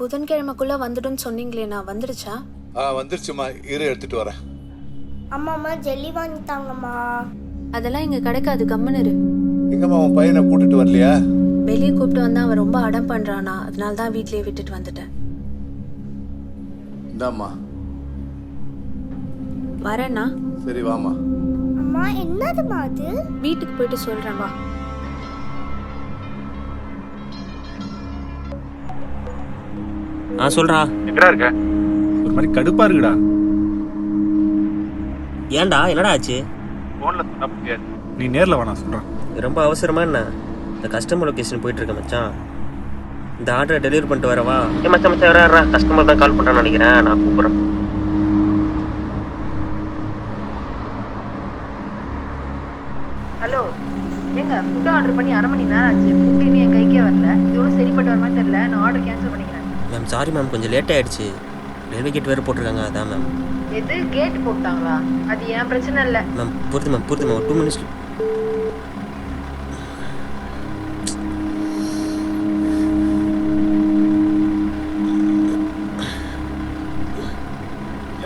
புதன்கிழமைக்குள்ள வந்துடும்னு சொன்னீங்களேண்ணா, வந்துடுச்சா? வந்துருச்சுமா, இரு எடுத்துட்டு வரேன். அம்மா ஜெல்லி வாங்கிட்டாங்கம்மா. அதெல்லாம் இங்க கிடைக்காது, கம்முன்னு இரு. எங்கம்மா உன் பையனை கூட்டிட்டு வரலையா? வெளியே கூப்பிட்டு வந்தா அவன் ரொம்ப அடம் பண்றானா, அதனால தான் வீட்லயே விட்டுட்டு வந்துட்டேன். இந்தாம்மா. வரேண்ணா. சரி வாமா. அம்மா என்னதுமா அது? வீட்டுக்கு போயிட்டு சொல்றேன், வா. சொல்றா. எங்கடா இருக்க? ஒரு மாதிரி கடுப்பா இருக்குடா. ஏன்டா, என்னடா ஆச்சு? போன்ல சொன்னா புரியாது, நீ நேர்ல வா, நான் சொல்றேன். ரொம்ப அவசரமா என்ன? இந்த கஸ்டமர் லொகேஷன் போயிட்டு இருக்க மச்சான். இந்த ஆர்டரை டெலிவரி பண்ணிட்டு வரவா? மச்சான் வரா, கஸ்டமர் தான் கால் பண்றான்னு நினைக்கிறேன், நான் கூப்பிடுறேன். ஹலோ, ஏங்க ஃபுட் ஆர்டர் பண்ணி 1/2 மணி நேரம் ஆச்சு, ஃபுட் இன்னும் என் கைக்கே வரல. இதோட சரிப்பட்டு வர மாதிரி தெரியல, நான் ஆர்டர் கேன்சல் பண்ணிக்கிறேன். மேம் சாரி மேம், கொஞ்சம் லேட் ஆயிடுச்சு. ரயில்வே கேட் வேறு போட்டிருக்காங்க, அதான் மேம். எது கேட் போட்டாங்களா? அது என் பிரச்சனை இல்லை மேம். புரியுது மேம், புரியுது மேம். ஒரு 2 மினிட்ஸ்.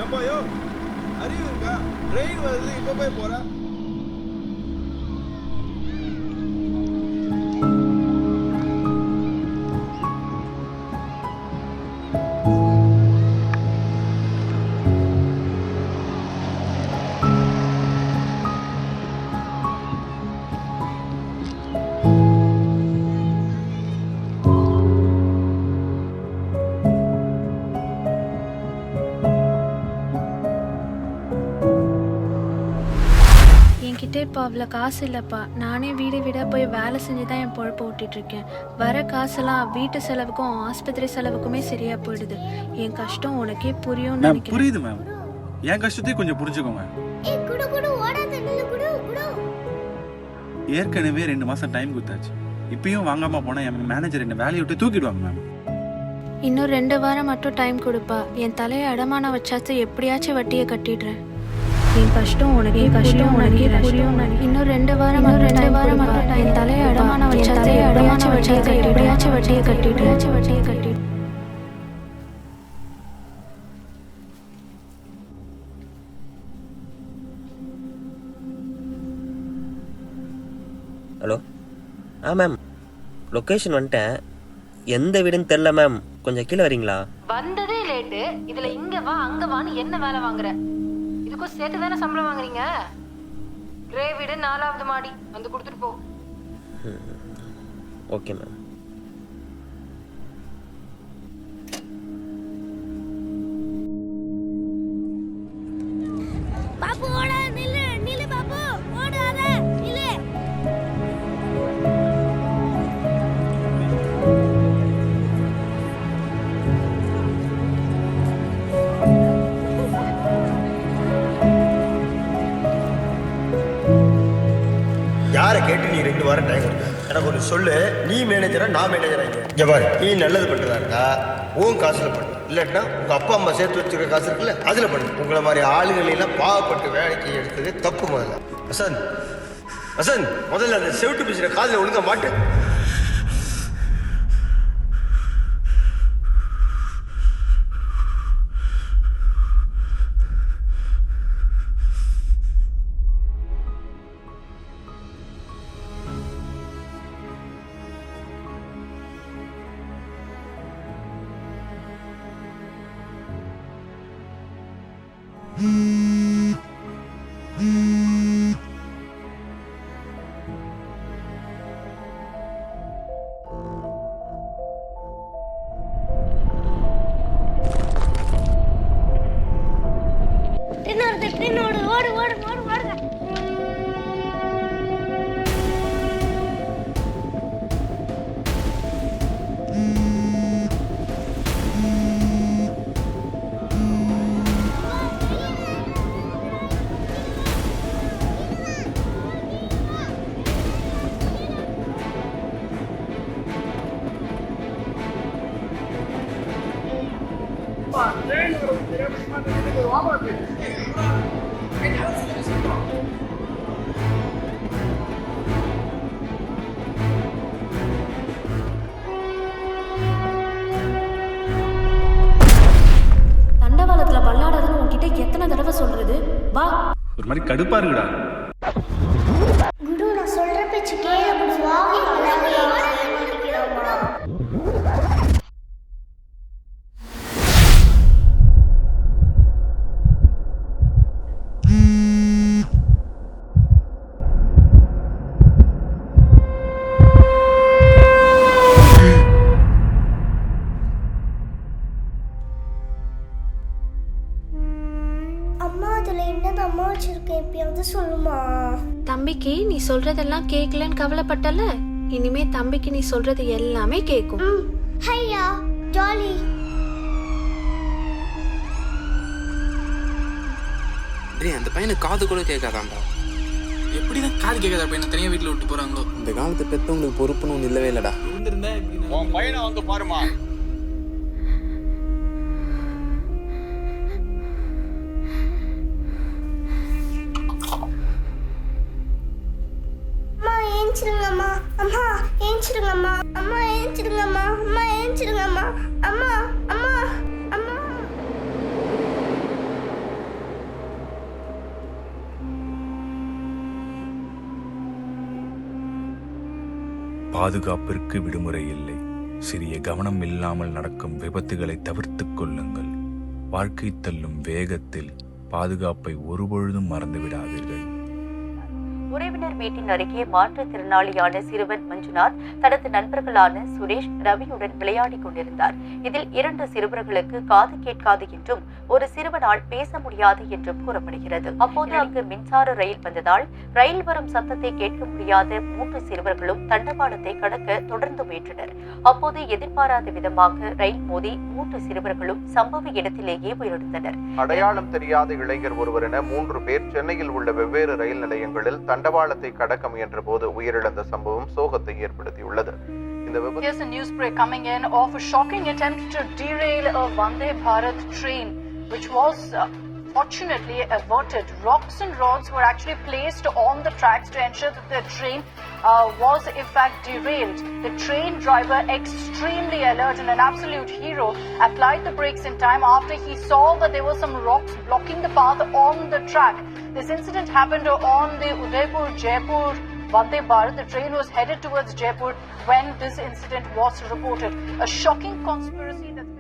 ஏம்பாயோ, அறிவு இருக்கா? ட்ரெயின் வருது, இப்ப போய் போற. என்கிட்ட இப்போ அவ்வளோ காசு இல்லைப்பா. நானே வீடு வீடாக போய் வேலை செஞ்சு தான் என் பொழப்ப ஓட்டிட்டு இருக்கேன். வர காசெல்லாம் வீட்டு செலவுக்கும் ஆஸ்பத்திரி செலவுக்குமே சரியா போயிடுது. என் கஷ்டம் உனக்கே புரியும்னு மேம் நினைக்கிறேன். புரியுது மேம், என் கஷ்டத்தையும் கொஞ்சம் புரிஞ்சுக்கோங்க. ஏய் குடு குடு ஓடாத, நில்லு, குடு குடு. ஏற்கனவே 2 மாசம் டைம் கொடுத்தாச்சு. இப்பயும் வாங்காம போனா என் மேனேஜர் என்ன வேலையை விட்டு தூக்கிடுவாங்க மேம். இன்னும் 2 வாரம் மட்டும் டைம் கொடுப்பா. என் தலையை அடமான வச்சாச்சு எப்படியாச்சும் வட்டியை கட்டிடுறேன். என் கஷ்டம் உனக்கே புரியும். இன்னும் 2 வாரம் மட்டும் என் தலையை அடமான வச்சாச்சு எப்படியாச்சும் வட்டியை கட்டிட்டு. ஹலோ. மேம், லொக்கேஷன் வந்துட்டேன். எந்த வீடுன்னு தெரில மேம், கொஞ்சம் கீழே வரீங்களா? வந்ததே லேட்டு, இதுல இங்க வா அங்க வான்னு என்ன வேலை வாங்குற? இதுக்கும் சேர்த்து தானே சம்பளம் வாங்குறீங்க. கிரே வீடு 4வது மாடி, வந்து கொடுத்துட்டு போ. Okay ma'am. பாப்பு ஓடாத, நில்லு நில்லு பாப்பு, ஓடாத நில்லு. யாரை கேட்டு நீ 2 வாரம் டைம் கொடுத்த? எனக்கு ஒரு சொல்லு, நீ மேனேஜரா நான் மேனேஜரா? இங்கே பாரு, நீ நல்லது பண்ணுறதா இருந்தா உன் காசுல பண்ணு, இல்லாட்டினா உங்கள் அப்பா அம்மா சேர்த்து வச்சுருக்க காசு இருக்குல்ல அதில் பண்ணு. உங்களை மாதிரி ஆளுகளெல்லாம் பாவப்பட்டு வேலைக்கு எடுத்தது தப்பு. முதல்ல வசந்த் முதல்ல அந்த செவிட்டு பேசுகிற காதில் ஒழுங்க மாட்டு. ட்ரெயின் ஓடு ஓடு ஓடு ஓடு ஓடுங்க. ட்ரெயின் தண்டவாளத்துல பல்லாடாதுன்னு உன்கிட்ட எத்தனை தடவை சொல்றது? வா. ஒரு மாதிரி கடுப்பா இருக்குடா. குரு நான் சொல்ற பேச்சு கேளு குரு வாங்க அம்மா அதுல என்னதம்மா வச்சிருக்கேன் எப்பயாவது சொல்லுமா. தம்பிக்கு நீ சொல்றதெல்லாம் கேட்கலன்னு கவலைப்பட்டல, இனிமே தம்பிக்கு நீ சொல்றது எல்லாமே கேட்கும். ஹையா ஜாலி. அந்த பையனுக்கு காது கூட கேட்காதாண்டா. எப்படிதான் காது கேட்காத பையனை தனியா வீட்டுல விட்டு போறாங்களோ. இந்த காலத்து பெத்தவங்களுக்கு பொறுப்புன்னு ஒண்ணு இல்லவே இல்லடா. இருந்திருந்தா உன் பையனை வந்து பாருமா. அம்மா ஏஞ்சிருங்கம்மா, அம்மா ஏஞ்சிருங்கம்மா, அம்மா ஏஞ்சிருங்கம்மா, அம்மா ஏஞ்சிருங்கம்மா, அம்மா அம்மா அம்மா. பாதுகாப்பிற்கு விடுமுறை இல்லை. சிறிய கவனம் இல்லாமல் நடக்கும் விபத்துகளை தவிர்த்துக் கொள்ளுங்கள். வாழ்க்கை தள்ளும் வேகத்தில் பாதுகாப்பை ஒருபொழுதும் மறந்து விடாதீர்கள். உறவினர் வீட்டின் அருகே மாற்றுத்திறனாளியான சிறுவன் மஞ்சுநாத் தனது நண்பர்களான சுரேஷ், ரவியுடன் விளையாடிக் கொண்டிருந்தார். இதில் 2 சிறுவர்களுக்கு காது கேட்காது என்றும் ஒரு சிறுவனால் பேச முடியாது என்றும் கூறப்படுகிறது. அப்போது அங்கு மின்சார ரயில் வந்ததால் ரயில் வரும் சத்தத்தை கேட்க முடியாத 3 சிறுவர்களும் தண்டவாளத்தை கடக்க தொடர்ந்து முயன்றனர். அப்போது எதிர்பாராத விதமாக ரயில் மோதி 3 சிறுவர்களும் சம்பவ இடத்திலேயே உயிரிழந்தனர். அடையாளம் தெரியாத இளைஞர் ஒருவர் என 3 பேர் சென்னையில் உள்ள வெவ்வேறு ரயில் நிலையங்களில் தண்டவாளத்தை கடக்க முயன்ற போது உயிரிழந்த சம்பவம் சோகத்தை ஏற்படுத்தியுள்ளது. இந்த விபத்து Here's a news break coming in of a shocking attempt to derail a Vande Bharat train, which was fortunately averted. Rocks and rods were actually placed on the tracks to ensure that the train was in fact derailed. The train driver, extremely alert and an absolute hero, applied the brakes in time after he saw that there were some rocks blocking the path on the track. This incident happened on the Udaipur-Jaipur Vande Bharat. The train was headed towards Jaipur when this incident was reported. A shocking conspiracy that's